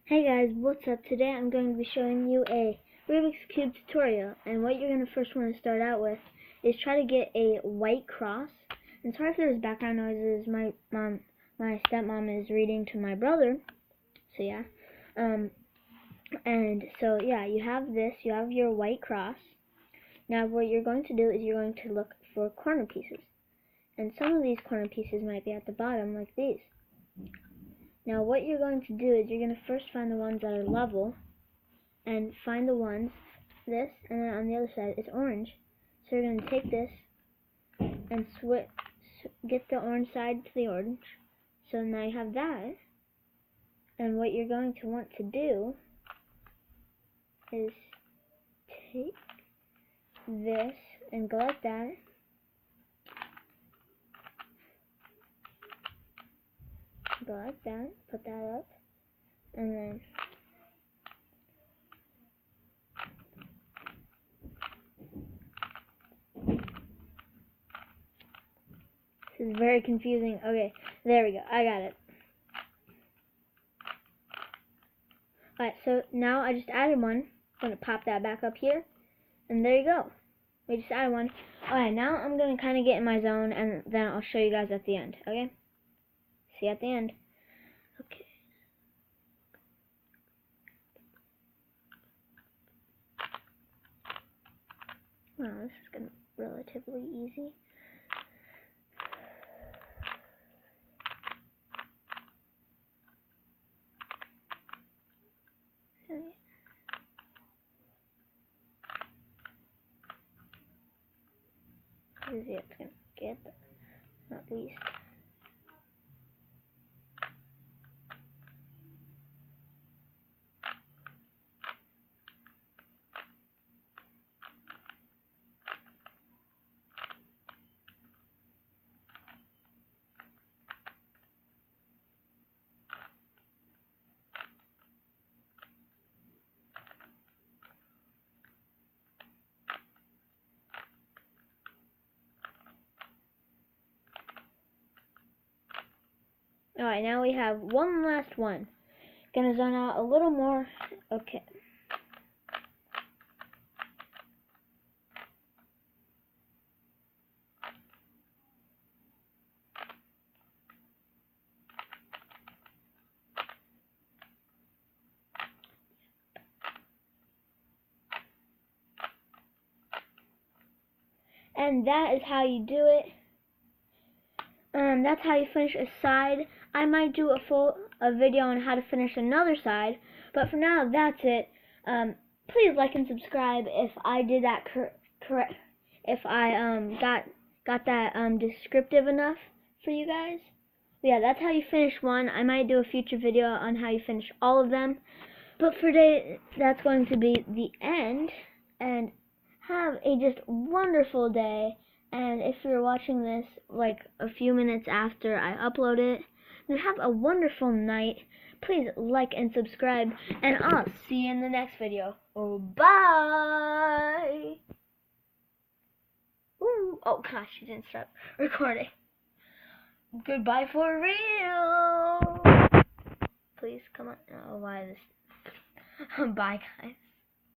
Hey guys, what's up? Today I'm going to be showing you a Rubik's Cube tutorial, and what you're going to first want to start out with is try to get a white cross. And sorry if there's background noises, my stepmom is reading to my brother, so yeah. And so yeah, you have your white cross. Now what you're going to do is you're going to look for corner pieces, and some of these corner pieces might be at the bottom like these. Now what you're going to do is you're going to first find the ones that are level, and find the ones, this, and then on the other side it's orange. So you're going to take this and get the orange side to the orange. So now you have that, and what you're going to want to do is take this and go like that, put that up, and then this is very confusing. Okay, there we go, I got it. Alright, so now I just added one. I'm going to pop that back up here, and there you go. We just added one. Alright, now I'm going to kind of get in my zone, and then I'll show you guys at the end, okay? See you at the end. Okay. Wow, this is going to be relatively easy. This is it's going to get, not least. Alright, now we have one last one. Gonna zone out a little more. Okay. And that is how you do it. That's how you finish a side. I might do a video on how to finish another side, but for now, that's it. Please like and subscribe if I did that correct. If I got that descriptive enough for you guys. But yeah, that's how you finish one. I might do a future video on how you finish all of them. But for today, that's going to be the end. And have a just wonderful day. And if you're watching this like a few minutes after I upload it, then have a wonderful night. Please like and subscribe, and I'll see you in the next video. Oh, bye! Ooh, oh gosh, you didn't stop recording. Goodbye for real! Please, come on. Oh, why this? Bye, guys.